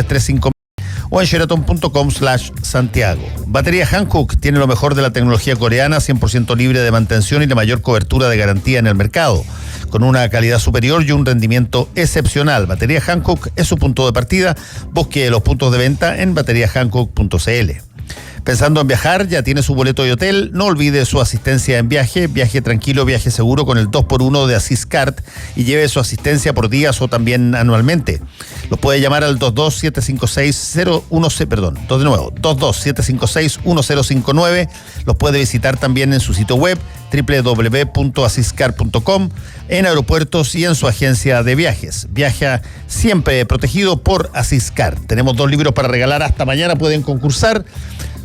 235 o en sheraton.com/Santiago. Batería Hankook tiene lo mejor de la tecnología coreana, 100% libre de mantención y la mayor cobertura de garantía en el mercado, con una calidad superior y un rendimiento excepcional. Batería Hankook es su punto de partida. Busque los puntos de venta en bateriahankook.cl. Pensando en viajar, ya tiene su boleto de hotel. No olvide su asistencia en viaje. Viaje tranquilo, viaje seguro con el 2x1 de Asiscard y lleve su asistencia por días o también anualmente. Los puede llamar al 22756-1059. Los puede visitar también en su sitio web www.asiscard.com, en aeropuertos y en su agencia de viajes. Viaja siempre protegido por Asiscard. Tenemos 2 libros para regalar hasta mañana, pueden concursar.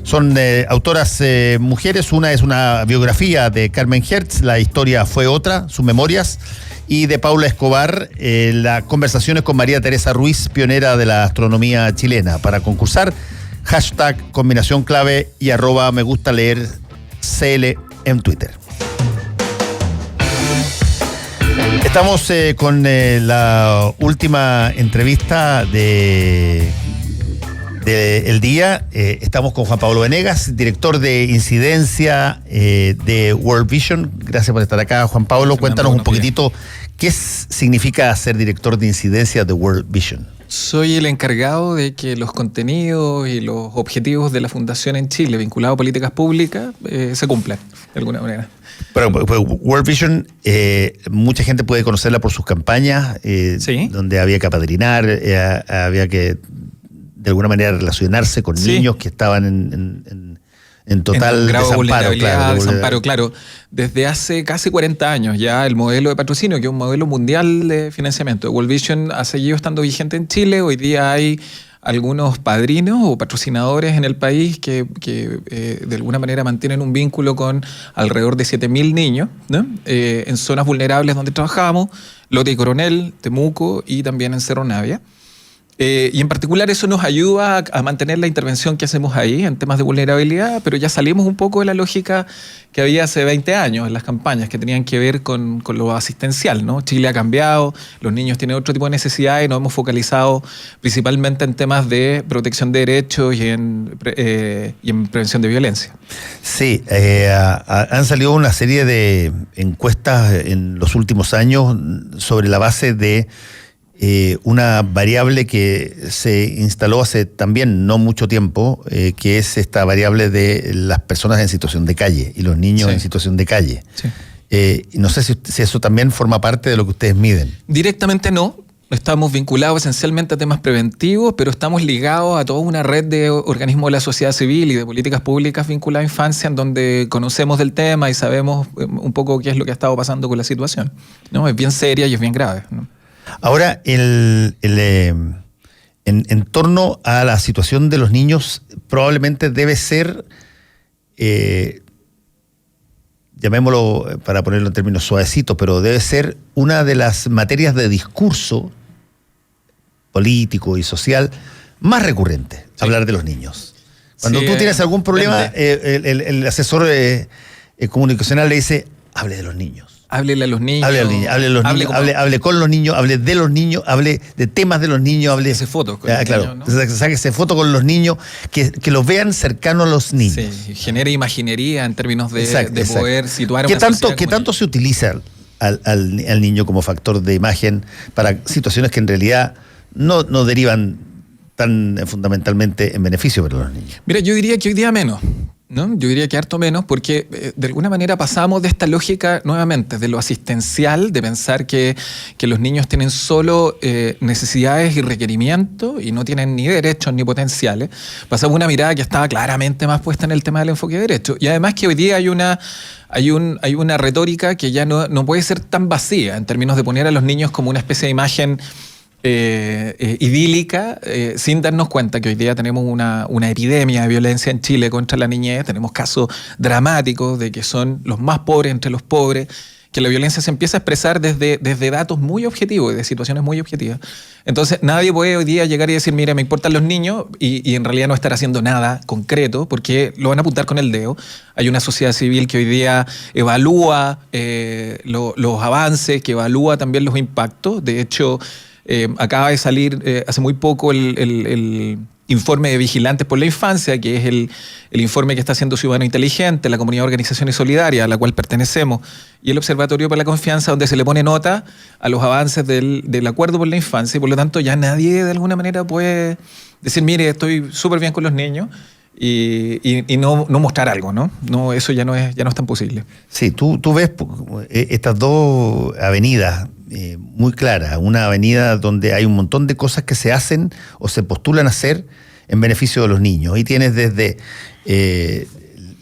Son autoras mujeres. Una es una biografía de Carmen Hertz, La historia fue otra, sus memorias, y de Paula Escobar, las conversaciones con María Teresa Ruiz, pionera de la astronomía chilena. Para concursar, hashtag combinación clave y @ me gusta leer CL en Twitter. Estamos con la última entrevista del día. Estamos con Juan Pablo Venegas, director de incidencia de World Vision. Gracias por estar acá, Juan Pablo. Cuéntanos un poquitito qué significa ser director de incidencia de World Vision. Soy el encargado de que los contenidos y los objetivos de la Fundación en Chile vinculados a políticas públicas se cumplan de alguna manera. Pero World Vision, mucha gente puede conocerla por sus campañas, ¿sí? Donde había que apadrinar, había que de alguna manera relacionarse con niños que estaban en total desamparo, claro. Desde hace casi 40 años ya el modelo de patrocinio, que es un modelo mundial de financiamiento de World Vision, ha seguido estando vigente en Chile. Hoy día hay algunos padrinos o patrocinadores en el país que de alguna manera mantienen un vínculo con alrededor de 7.000 niños, ¿no? En zonas vulnerables donde trabajamos, Lota y Coronel, Temuco y también en Cerro Navia. Y en particular eso nos ayuda a mantener la intervención que hacemos ahí en temas de vulnerabilidad, pero ya salimos un poco de la lógica que había hace 20 años en las campañas que tenían que ver con lo asistencial, ¿no? Chile ha cambiado, los niños tienen otro tipo de necesidades y nos hemos focalizado principalmente en temas de protección de derechos y en prevención de violencia. Sí, han salido una serie de encuestas en los últimos años sobre la base de una variable que se instaló hace también no mucho tiempo, que es esta variable de las personas en situación de calle y los niños en situación de calle. Sí. No sé si eso también forma parte de lo que ustedes miden. Directamente no. Estamos vinculados esencialmente a temas preventivos, pero estamos ligados a toda una red de organismos de la sociedad civil y de políticas públicas vinculadas a infancia, en donde conocemos del tema y sabemos un poco qué es lo que ha estado pasando con la situación, ¿no? Es bien seria y es bien grave, ¿no? Ahora, en torno a la situación de los niños, probablemente debe ser, llamémoslo para ponerlo en términos suavecitos, pero debe ser una de las materias de discurso político y social más recurrentes, hablar de los niños. Cuando tú tienes algún problema, el asesor comunicacional le dice, hable de los niños. Háblele a los niños. Hable con los niños, hable de los niños, hable de temas de los niños, hable. Sáquese fotos con los niños, ¿no? Sáquese fotos con los niños, que los vean cercanos a los niños. Sí, genere imaginería en términos de poder situar ¿Qué tanto se utiliza al niño como factor de imagen para situaciones que en realidad no derivan tan fundamentalmente en beneficio para los niños? Mira, yo diría que hoy día menos, ¿no? Yo diría que harto menos, porque de alguna manera pasamos de esta lógica nuevamente, de lo asistencial, de pensar que los niños tienen solo necesidades y requerimientos y no tienen ni derechos ni potenciales. Pasamos una mirada que estaba claramente más puesta en el tema del enfoque de derechos. Y además que hoy día hay una retórica que ya no puede ser tan vacía en términos de poner a los niños como una especie de imagen idílica, sin darnos cuenta que hoy día tenemos una epidemia de violencia en Chile contra la niñez. Tenemos casos dramáticos de que son los más pobres entre los pobres, que la violencia se empieza a expresar desde datos muy objetivos y de situaciones muy objetivas. Entonces nadie puede hoy día llegar y decir, mira, me importan los niños, y en realidad no estar haciendo nada concreto, porque lo van a apuntar con el dedo. Hay una sociedad civil que hoy día evalúa los avances, que evalúa también los impactos. De hecho, Acaba de salir hace muy poco el informe de Vigilantes por la Infancia, que es el informe que está haciendo Ciudadano Inteligente, la comunidad de organizaciones solidarias a la cual pertenecemos, y el Observatorio para la Confianza, donde se le pone nota a los avances del acuerdo por la infancia, y por lo tanto ya nadie de alguna manera puede decir, mire, estoy súper bien con los niños, y no mostrar algo, ¿no? No, eso ya no es tan posible. Sí, tú ves estas dos avenidas muy claras. Una avenida donde hay un montón de cosas que se hacen o se postulan a hacer en beneficio de los niños. Y tienes desde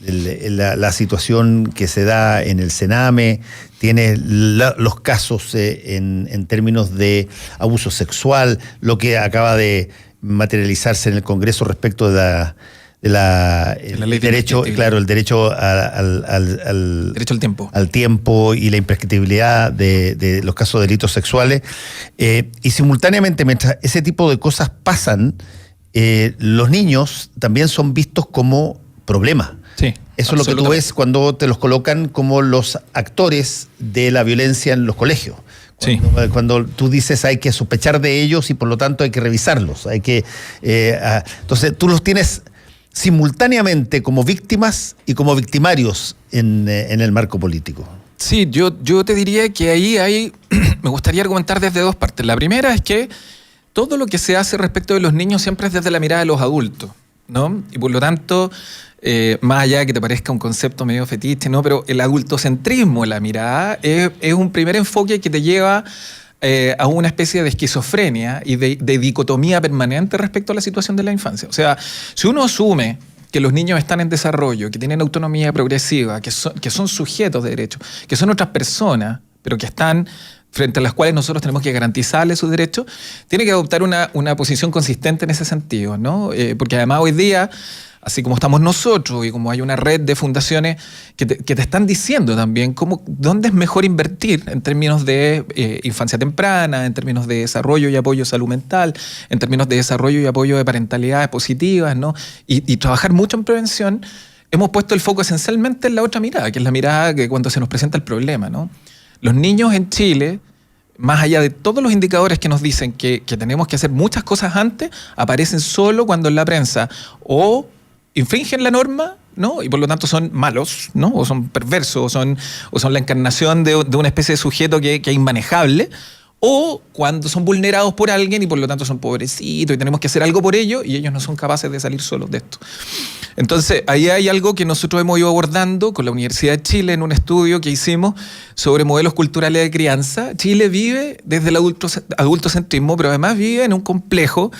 la situación que se da en el Sename, tienes los casos en términos de abuso sexual, lo que acaba de materializarse en el Congreso respecto de el derecho, claro, el derecho al derecho al tiempo. Al tiempo y la imprescriptibilidad de los casos de delitos sexuales. Y simultáneamente, mientras ese tipo de cosas pasan, los niños también son vistos como problemas. Sí, eso es lo que tú ves cuando te los colocan como los actores de la violencia en los colegios. Cuando tú dices hay que sospechar de ellos y por lo tanto hay que revisarlos. Entonces tú los tienes simultáneamente como víctimas y como victimarios en el marco político. Sí, yo te diría que ahí me gustaría argumentar desde dos partes. La primera es que todo lo que se hace respecto de los niños siempre es desde la mirada de los adultos, ¿no? Y por lo tanto, más allá de que te parezca un concepto medio fetiche, ¿no? Pero el adultocentrismo, la mirada, es un primer enfoque que te lleva a una especie de esquizofrenia y de dicotomía permanente respecto a la situación de la infancia. O sea, si uno asume que los niños están en desarrollo, que tienen autonomía progresiva, que son sujetos de derecho, que son otras personas, pero que están frente a las cuales nosotros tenemos que garantizarles sus derechos, tiene que adoptar una posición consistente en ese sentido, ¿no? Porque además hoy día, así como estamos nosotros y como hay una red de fundaciones que te están diciendo también dónde es mejor invertir en términos de infancia temprana, en términos de desarrollo y apoyo de salud mental, en términos de desarrollo y apoyo de parentalidades positivas, ¿no? Y trabajar mucho en prevención, hemos puesto el foco esencialmente en la otra mirada, que es la mirada que cuando se nos presenta el problema, ¿no? Los niños en Chile, más allá de todos los indicadores que nos dicen que tenemos que hacer muchas cosas antes, aparecen solo cuando en la prensa o infringen la norma, ¿no? Y por lo tanto son malos, ¿no? O son perversos, o son la encarnación de una especie de sujeto que es inmanejable, o cuando son vulnerados por alguien y por lo tanto son pobrecitos y tenemos que hacer algo por ellos y ellos no son capaces de salir solos de esto. Entonces, ahí hay algo que nosotros hemos ido abordando con la Universidad de Chile en un estudio que hicimos sobre modelos culturales de crianza. Chile vive desde el adultocentrismo, pero además vive en un complejo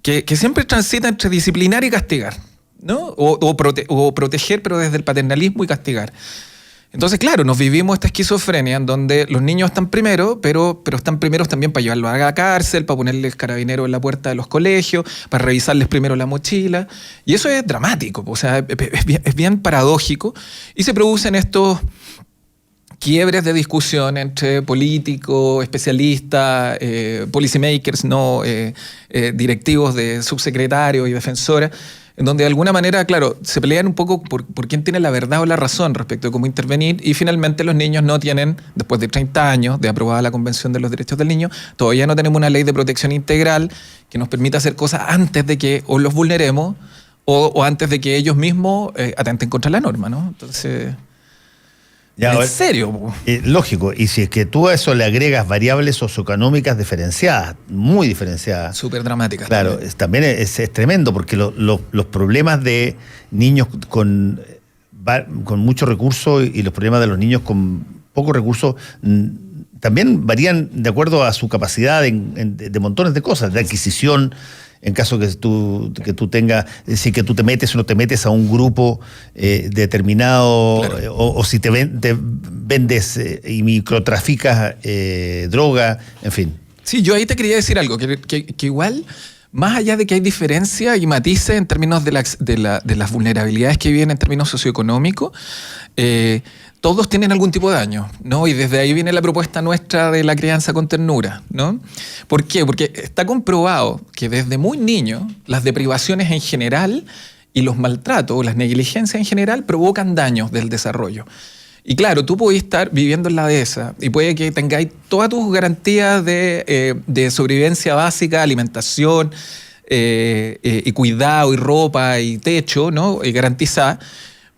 que siempre transita entre disciplinar y castigar, ¿no? O proteger, pero desde el paternalismo y castigar. Entonces, claro, nos vivimos esta esquizofrenia en donde los niños están primero, pero están primeros también para llevarlos a la cárcel, para ponerles carabineros en la puerta de los colegios, para revisarles primero la mochila. Y eso es dramático, o sea, es bien paradójico. Y se producen estos quiebres de discusión entre políticos, especialistas, policymakers, ¿no? Directivos de subsecretarios y defensoras, en donde de alguna manera, claro, se pelean un poco por quién tiene la verdad o la razón respecto de cómo intervenir, y finalmente los niños no tienen, después de 30 años de aprobada la Convención de los Derechos del Niño, todavía no tenemos una ley de protección integral que nos permita hacer cosas antes de que o los vulneremos o antes de que ellos mismos atenten contra la norma, ¿no? Entonces, ya, ¿en serio? Lógico, y si es que tú a eso le agregas variables socioeconómicas diferenciadas, muy diferenciadas. Súper dramáticas. Claro, también es tremendo, porque los problemas de niños con mucho recurso y los problemas de los niños con poco recurso también varían de acuerdo a su capacidad de montones de cosas, de adquisición. En caso que tú tengas, es decir, que tú te metes o no te metes a un grupo determinado, claro. o si te vendes y microtraficas droga, en fin. Sí, yo ahí te quería decir algo, que igual, más allá de que hay diferencia y matices en términos de las vulnerabilidades que viven en términos socioeconómicos, todos tienen algún tipo de daño, ¿no? Y desde ahí viene la propuesta nuestra de la crianza con ternura, ¿no? ¿Por qué? Porque está comprobado que desde muy niño las deprivaciones en general y los maltratos o las negligencias en general provocan daños del desarrollo. Y claro, tú podés estar viviendo en la dehesa y puede que tengáis todas tus garantías de sobrevivencia básica, alimentación, y cuidado, y ropa, y techo, ¿no? Garantizada.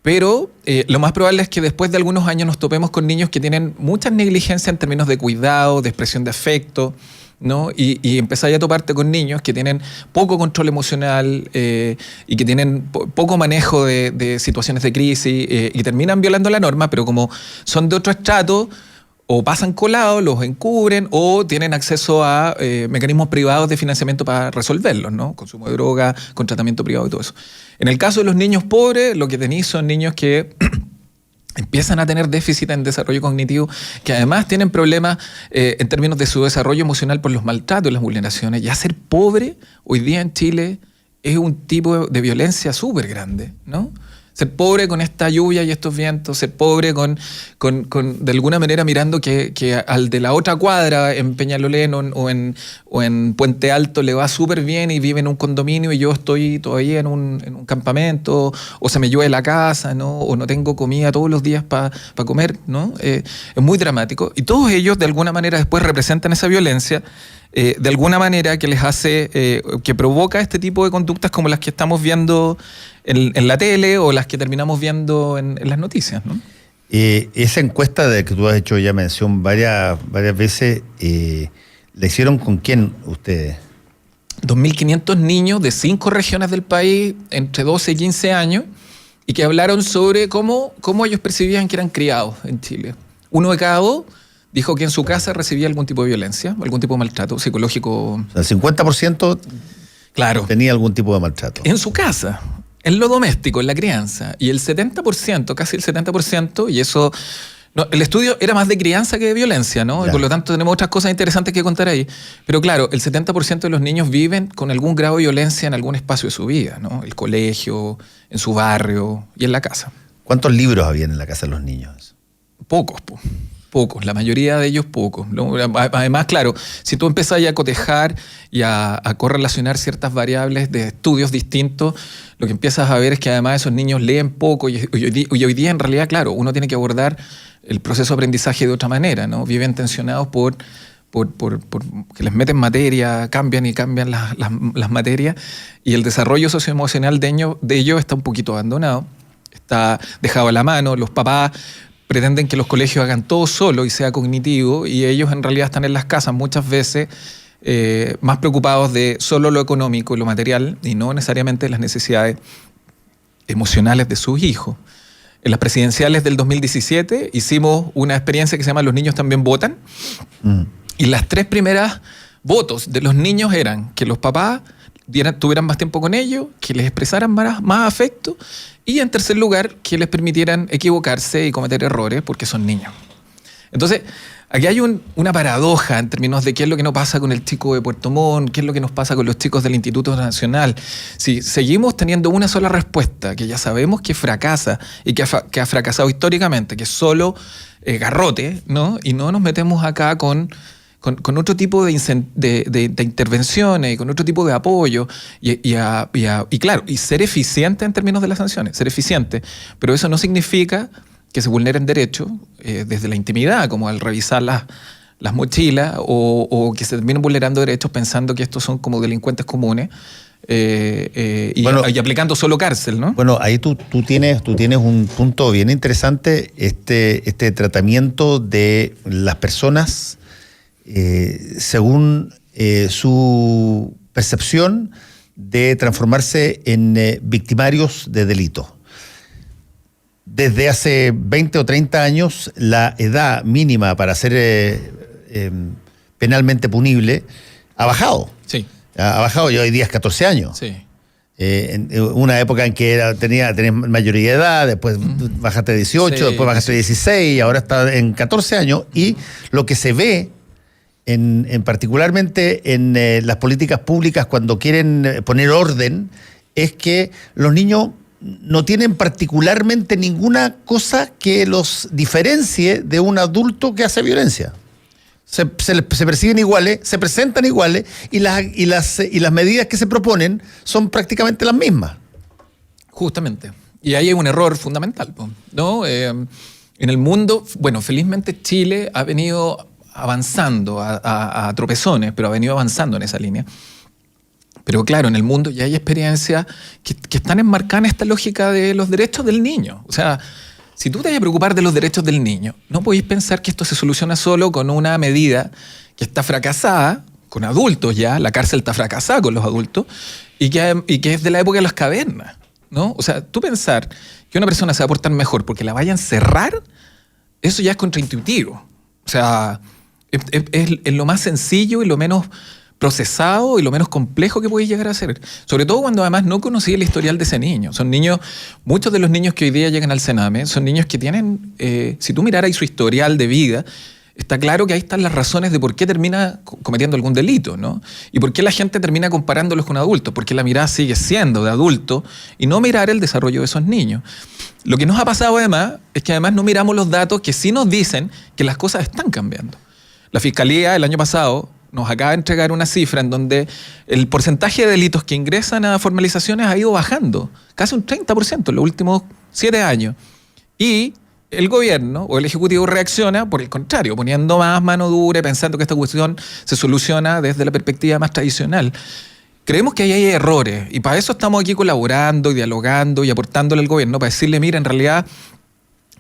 Pero lo más probable es que después de algunos años nos topemos con niños que tienen mucha negligencia en términos de cuidado, de expresión de afecto, ¿no? Y empezáis a toparte con niños que tienen poco control emocional y que tienen poco manejo de situaciones de crisis y terminan violando la norma, pero como son de otro estrato, o pasan colados, los encubren, o tienen acceso a mecanismos privados de financiamiento para resolverlos, ¿no? Consumo de droga, con tratamiento privado y todo eso. En el caso de los niños pobres, lo que tenéis son niños que empiezan a tener déficit en desarrollo cognitivo, que además tienen problemas en términos de su desarrollo emocional por los maltratos y las vulneraciones. Ya ser pobre hoy día en Chile es un tipo de violencia súper grande, ¿no? Ser pobre con esta lluvia y estos vientos, ser pobre con de alguna manera mirando que al de la otra cuadra en Peñalolén o en Puente Alto le va súper bien y vive en un condominio y yo estoy todavía en un campamento, o se me llueve la casa, ¿no? O no tengo comida todos los días para comer, ¿no? Es muy dramático. Y todos ellos de alguna manera después representan esa violencia, de alguna manera que les hace, que provoca este tipo de conductas como las que estamos viendo en la tele o las que terminamos viendo en las noticias, ¿no? Esa encuesta de que tú has hecho ya mención varias veces, ¿la hicieron con quién ustedes? 2.500 niños de 5 regiones del país, entre 12 y 15 años, y que hablaron sobre cómo ellos percibían que eran criados en Chile. Uno de cada dos dijo que en su casa recibía algún tipo de violencia, algún tipo de maltrato psicológico. O sea, el 50% claro, tenía algún tipo de maltrato. En su casa, en lo doméstico, en la crianza. Y el 70%, casi el 70%, y eso... No, el estudio era más de crianza que de violencia, ¿no? Y por lo tanto tenemos otras cosas interesantes que contar ahí. Pero claro, el 70% de los niños viven con algún grado de violencia en algún espacio de su vida, ¿no? El colegio, en su barrio y en la casa. ¿Cuántos libros habían en la casa de los niños? Pocos, pocos, la mayoría de ellos pocos. Además, claro, si tú empezás a cotejar y a correlacionar ciertas variables de estudios distintos, lo que empiezas a ver es que además esos niños leen poco y hoy día en realidad, claro, uno tiene que abordar el proceso de aprendizaje de otra manera, ¿no? Viven tensionados por que les meten materia, cambian las materias, y el desarrollo socioemocional de ellos está un poquito abandonado, está dejado a la mano. Los papás pretenden que los colegios hagan todo solo y sea cognitivo, y ellos en realidad están en las casas muchas veces más preocupados de solo lo económico y lo material, y no necesariamente las necesidades emocionales de sus hijos. En las presidenciales del 2017 hicimos una experiencia que se llama Los niños también votan, y las 3 primeras votos de los niños eran que los papás tuvieran más tiempo con ellos, que les expresaran más afecto, y en tercer lugar, que les permitieran equivocarse y cometer errores porque son niños. Entonces, aquí hay una paradoja en términos de qué es lo que nos pasa con el chico de Puerto Montt, qué es lo que nos pasa con los chicos del Instituto Nacional. Si seguimos teniendo una sola respuesta, que ya sabemos que fracasa y que ha fracasado históricamente, que es solo garrote, ¿no? Y no nos metemos acá con otro tipo de intervenciones y con otro tipo de apoyo y claro, y ser eficiente en términos de las sanciones, ser eficiente, pero eso no significa que se vulneren derechos desde la intimidad, como al revisar las mochilas, o que se terminen vulnerando derechos pensando que estos son como delincuentes comunes y aplicando solo cárcel, ¿no? Bueno, ahí tú tienes un punto bien interesante, este tratamiento de las personas según su percepción de transformarse en victimarios de delitos. Desde hace 20 o 30 años, la edad mínima para ser penalmente punible ha bajado. Sí. Ha bajado, y hoy día es 14 años. Sí. En una época en que tenías mayoría de edad, después bajaste a 18, sí, después bajaste a 16, y ahora está en 14 años. Y lo que se ve, particularmente en las políticas públicas cuando quieren poner orden, es que los niños no tienen particularmente ninguna cosa que los diferencie de un adulto que hace violencia. Se perciben iguales, se presentan iguales, y las medidas que se proponen son prácticamente las mismas. Justamente. Y ahí hay un error fundamental, ¿no? En el mundo, bueno, felizmente Chile ha venido avanzando a tropezones, pero ha venido avanzando en esa línea. Pero claro, en el mundo ya hay experiencias que están enmarcadas en esta lógica de los derechos del niño. O sea, si tú te vas a preocupar de los derechos del niño, no podéis pensar que esto se soluciona solo con una medida que está fracasada, con adultos ya, la cárcel está fracasada con los adultos, y que es de la época de las cavernas, ¿no? O sea, tú pensar que una persona se va a portar mejor porque la vayan a encerrar, eso ya es contraintuitivo. O sea, es lo más sencillo y lo menos procesado y lo menos complejo que puedes llegar a ser. Sobre todo cuando además no conocí el historial de ese niño. Son niños, muchos de los niños que hoy día llegan al Sename son niños que tienen, si tú miraras su historial de vida, está claro que ahí están las razones de por qué termina cometiendo algún delito, ¿no? Y por qué la gente termina comparándolos con adultos, porque la mirada sigue siendo de adulto y no mirar el desarrollo de esos niños. Lo que nos ha pasado además es que además no miramos los datos que sí nos dicen que las cosas están cambiando. La Fiscalía el año pasado nos acaba de entregar una cifra en donde el porcentaje de delitos que ingresan a formalizaciones ha ido bajando, casi un 30% en los últimos 7 años. Y el gobierno o el Ejecutivo reacciona por el contrario, poniendo más mano dura, pensando que esta cuestión se soluciona desde la perspectiva más tradicional. Creemos que ahí hay errores y para eso estamos aquí colaborando y dialogando y aportándole al gobierno para decirle, mira, en realidad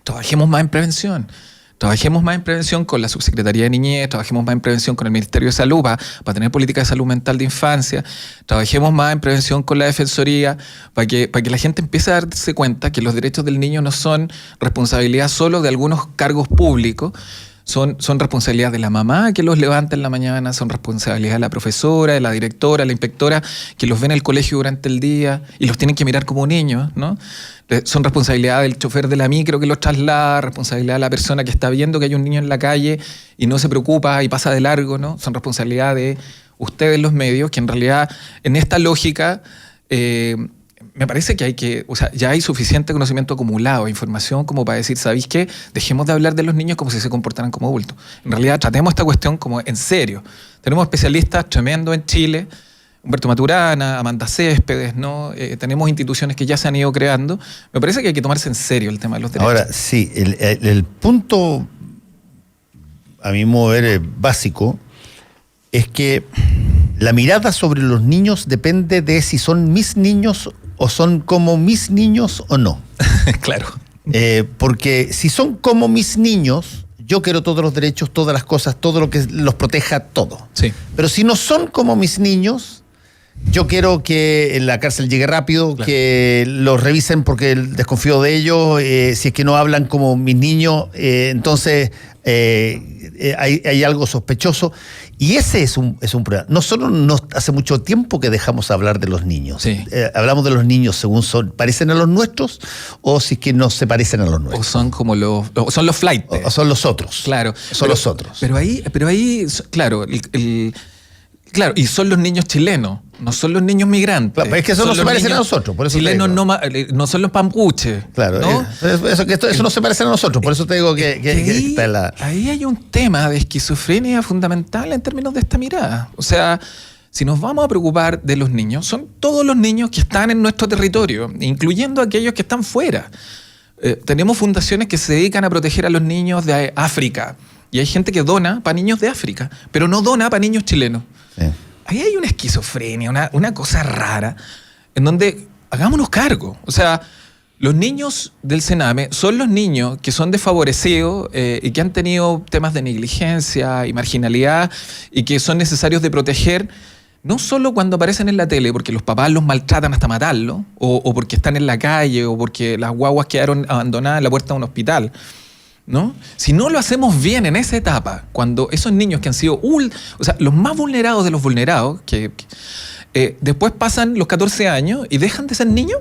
trabajemos más en prevención. Trabajemos más en prevención con la Subsecretaría de Niñez, trabajemos más en prevención con el Ministerio de Salud para tener política de salud mental de infancia, trabajemos más en prevención con la Defensoría para que la gente empiece a darse cuenta que los derechos del niño no son responsabilidad solo de algunos cargos públicos, son responsabilidad de la mamá que los levanta en la mañana, son responsabilidad de la profesora, de la directora, la inspectora que los ve en el colegio durante el día y los tienen que mirar como niños, ¿no? Son responsabilidad del chofer de la micro que los traslada, responsabilidad de la persona que está viendo que hay un niño en la calle y no se preocupa y pasa de largo, ¿no? Son responsabilidad de ustedes los medios, que en realidad en esta lógica me parece que o sea, ya hay suficiente conocimiento acumulado, información como para decir, ¿sabéis qué? Dejemos de hablar de los niños como si se comportaran como adultos. En realidad tratemos esta cuestión como en serio. Tenemos especialistas tremendos en Chile, Humberto Maturana, Amanda Céspedes, ¿no? Tenemos instituciones que ya se han ido creando. Me parece que hay que tomarse en serio el tema de los derechos. Ahora, sí, el punto, a mi modo de ver, básico, es que la mirada sobre los niños depende de si son mis niños o son como mis niños o no. Claro. Porque si son como mis niños, yo quiero todos los derechos, todas las cosas, todo lo que los proteja, todo. Sí. Pero si no son como mis niños, yo quiero que la cárcel llegue rápido, claro, que los revisen porque desconfío de ellos, si es que no hablan como mis niños, entonces hay algo sospechoso. Y ese es un problema. Nosotros hace mucho tiempo que dejamos hablar de los niños. Sí. Hablamos de los niños según parecen a los nuestros o si es que no se parecen a los nuestros. O son como son los flightes. O son los otros. Claro. Los otros. Pero ahí claro, claro, y son los niños chilenos, no son los niños migrantes. Claro, pero es que eso no se parecen a nosotros, por eso chilenos no son los pampuches. Claro, ¿no? Eso no se parece a nosotros, por eso te digo que ahí, está la... Ahí hay un tema de esquizofrenia fundamental en términos de esta mirada. O sea, si nos vamos a preocupar de los niños, son todos los niños que están en nuestro territorio, incluyendo aquellos que están fuera. Tenemos fundaciones que se dedican a proteger a los niños de África. Y hay gente que dona para niños de África, pero no dona para niños chilenos. Sí. Ahí hay una esquizofrenia, una cosa rara, en donde hagámonos cargo. O sea, los niños del Sename son los niños que son desfavorecidos y que han tenido temas de negligencia y marginalidad y que son necesarios de proteger, no solo cuando aparecen en la tele, porque los papás los maltratan hasta matarlos, o porque están en la calle, o porque las guaguas quedaron abandonadas en la puerta de un hospital, ¿no? Si no lo hacemos bien en esa etapa, cuando esos niños que han sido los más vulnerados de los vulnerados, que después pasan los 14 años y dejan de ser niños,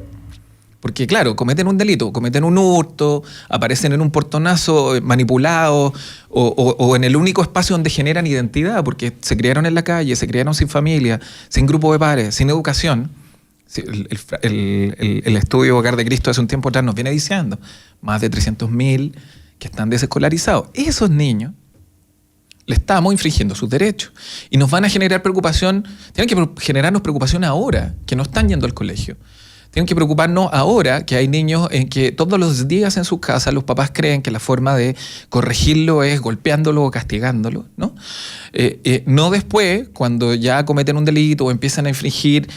porque claro, cometen un delito, cometen un hurto, aparecen en un portonazo manipulados o en el único espacio donde generan identidad, porque se criaron en la calle, se criaron sin familia, sin grupo de pares, sin educación. El estudio Hogar de Cristo hace un tiempo atrás nos viene diciendo más de 300.000 que están desescolarizados. Esos niños le estamos infringiendo sus derechos y nos van a generar preocupación, tienen que generarnos preocupación ahora, que no están yendo al colegio. Tenemos que preocuparnos ahora que hay niños en que todos los días en sus casas los papás creen que la forma de corregirlo es golpeándolo o castigándolo, ¿no? No después, cuando ya cometen un delito o empiezan a infringir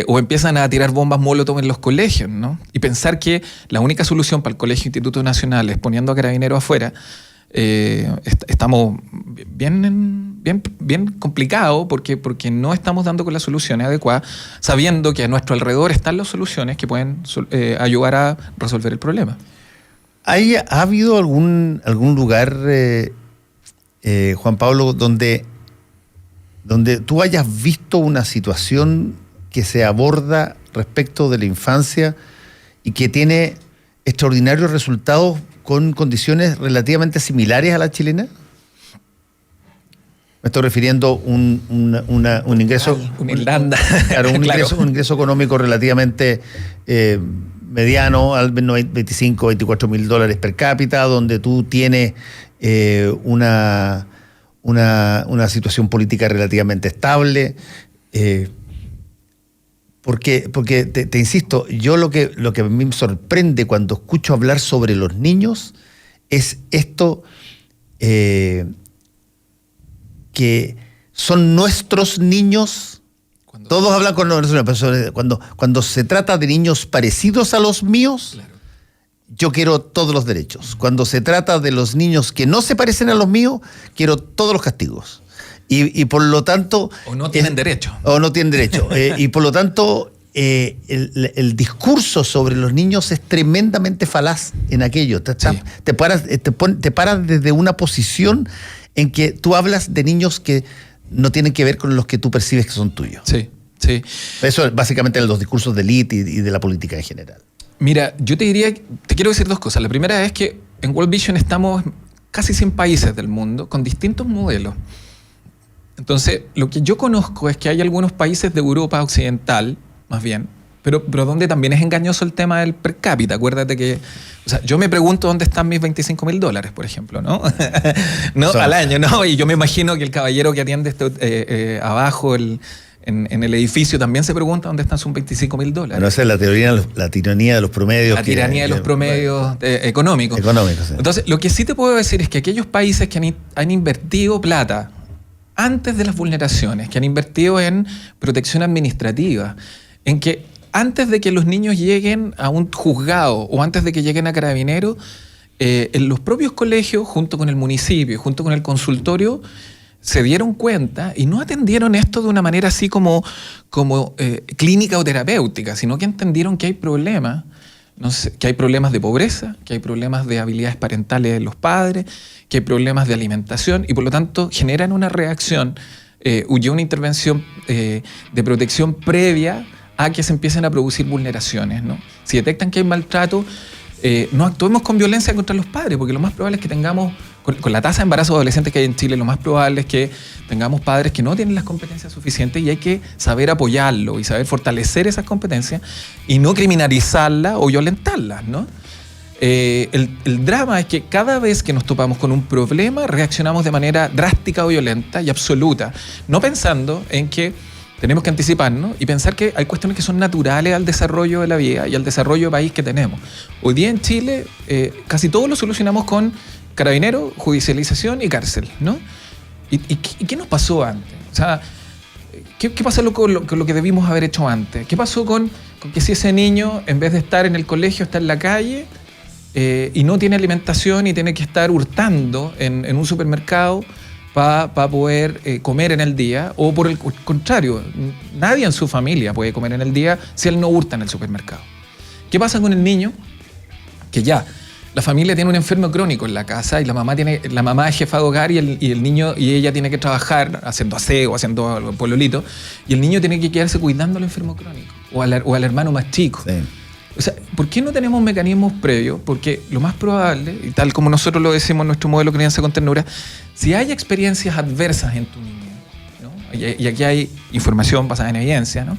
o empiezan a tirar bombas Molotov en los colegios, ¿no? Y pensar que la única solución para el Colegio Instituto Nacional es poniendo a Carabineros afuera. Estamos bien complicados porque no estamos dando con las soluciones adecuadas, sabiendo que a nuestro alrededor están las soluciones que pueden ayudar a resolver el problema. ¿Ha habido algún lugar, Juan Pablo, donde tú hayas visto una situación que se aborda respecto de la infancia y que tiene extraordinarios resultados con condiciones relativamente similares a la chilena? Me estoy refiriendo a un ingreso... Una Irlanda. Claro, un ingreso económico relativamente mediano, al menos 25, 24 mil dólares per cápita, donde tú tienes una situación política relativamente estable. Porque te insisto, yo lo que a mí me sorprende cuando escucho hablar sobre los niños es esto, que son nuestros niños. Todos hablan con nosotros, pero cuando se trata de niños parecidos a los míos, claro, yo quiero todos los derechos. Cuando se trata de los niños que no se parecen a los míos, quiero todos los castigos. Y por lo tanto... O no tienen derecho. O no tienen derecho. Y por lo tanto, el discurso sobre los niños es tremendamente falaz en aquello. Te paras desde una posición en que tú hablas de niños que no tienen que ver con los que tú percibes que son tuyos. Sí, sí. Eso es básicamente en los discursos de élite y de la política en general. Mira, yo te quiero decir dos cosas. La primera es que en World Vision estamos casi 100 países del mundo con distintos modelos. Entonces, lo que yo conozco es que hay algunos países de Europa occidental, más bien, pero donde también es engañoso el tema del per cápita. Acuérdate que, o sea, yo me pregunto dónde están mis 25 mil dólares, por ejemplo, ¿no? ¿No? Al año, ¿no? Y yo me imagino que el caballero que atiende abajo en el edificio también se pregunta dónde están sus 25 mil dólares. Bueno, esa es la tiranía de los promedios. La tiranía de los promedios económicos. Económicos, sí. Entonces, lo que sí te puedo decir es que aquellos países que han invertido plata antes de las vulneraciones, que han invertido en protección administrativa, en que antes de que los niños lleguen a un juzgado o antes de que lleguen a Carabineros, en los propios colegios, junto con el municipio, junto con el consultorio, se dieron cuenta y no atendieron esto de una manera así como clínica o terapéutica, sino que entendieron que hay problemas. No sé, que hay problemas de pobreza, que hay problemas de habilidades parentales de los padres, que hay problemas de alimentación y por lo tanto generan una reacción y una intervención de protección previa a que se empiecen a producir vulneraciones, ¿no? Si detectan que hay maltrato, no actuemos con violencia contra los padres, porque lo más probable es que tengamos, con la tasa de embarazo adolescentes que hay en Chile, lo más probable es que tengamos padres que no tienen las competencias suficientes y hay que saber apoyarlo y saber fortalecer esas competencias y no criminalizarlas o violentarlas, ¿no? El drama es que cada vez que nos topamos con un problema reaccionamos de manera drástica o violenta y absoluta, no pensando en que tenemos que anticiparnos y pensar que hay cuestiones que son naturales al desarrollo de la vida y al desarrollo del país que tenemos. Hoy día en Chile casi todo lo solucionamos con Carabineros, judicialización y cárcel, ¿no? ¿Y qué nos pasó antes? O sea, ¿qué pasó con lo que debimos haber hecho antes? ¿Qué pasó con que si ese niño, en vez de estar en el colegio, está en la calle y no tiene alimentación y tiene que estar hurtando en un supermercado para poder comer en el día? O por el contrario, nadie en su familia puede comer en el día si él no hurta en el supermercado. ¿Qué pasa con el niño? Que ya la familia tiene un enfermo crónico en la casa y la mamá es jefa de hogar y el niño y ella tiene que trabajar haciendo aseo, haciendo pololito, y el niño tiene que quedarse cuidando al enfermo crónico o al hermano más chico. Sí. O sea, ¿por qué no tenemos mecanismos previos? Porque lo más probable, y tal como nosotros lo decimos en nuestro modelo de crianza con ternura, si hay experiencias adversas en tu niño, ¿no? Y aquí hay información basada en evidencia, ¿no?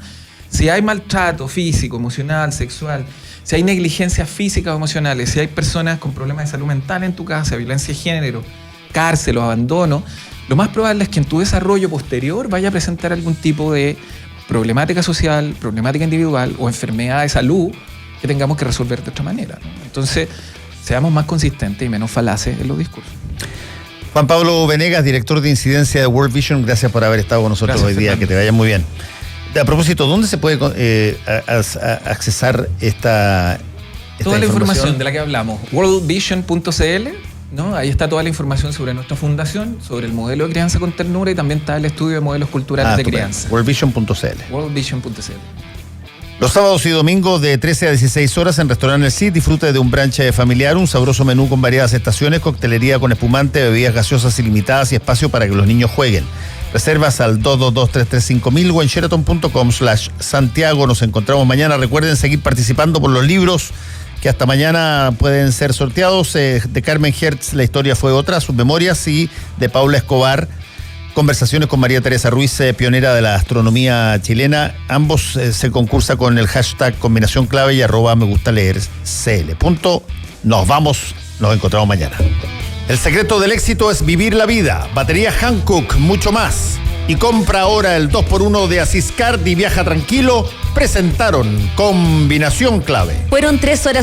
Si hay maltrato físico, emocional, sexual, si hay negligencias físicas o emocionales, si hay personas con problemas de salud mental en tu casa, violencia de género, cárcel o abandono, lo más probable es que en tu desarrollo posterior vaya a presentar algún tipo de problemática social, problemática individual o enfermedad de salud que tengamos que resolver de otra manera, ¿no? Entonces, seamos más consistentes y menos falaces en los discursos. Juan Pablo Venegas, director de incidencia de World Vision, gracias por haber estado con nosotros hoy día, que te vaya muy bien. A propósito, ¿dónde se puede accesar esta toda la información de la que hablamos? worldvision.cl, ¿no? Ahí está toda la información sobre nuestra fundación, sobre el modelo de crianza con ternura y también está el estudio de modelos culturales de crianza. worldvision.cl. worldvision.cl. Los sábados y domingos de 13 a 16 horas en Restaurante El Cid, disfrute de un brunch familiar, un sabroso menú con variadas estaciones, coctelería con espumante, bebidas gaseosas ilimitadas y espacio para que los niños jueguen. Reservas al 222-335-1000 o en sheraton.com/Santiago. Nos encontramos mañana. Recuerden seguir participando por los libros que hasta mañana pueden ser sorteados. De Carmen Hertz, La historia fue otra, sus memorias, y de Paula Escobar, Conversaciones con María Teresa Ruiz, pionera de la astronomía chilena. Ambos se concursa con el hashtag combinación clave y @megustaleercl. Nos vamos, nos encontramos mañana. El secreto del éxito es vivir la vida. Batería Hankook, mucho más. Y compra ahora el 2x1 de Asiscard y viaja tranquilo. Presentaron Combinación Clave. Fueron 3 horas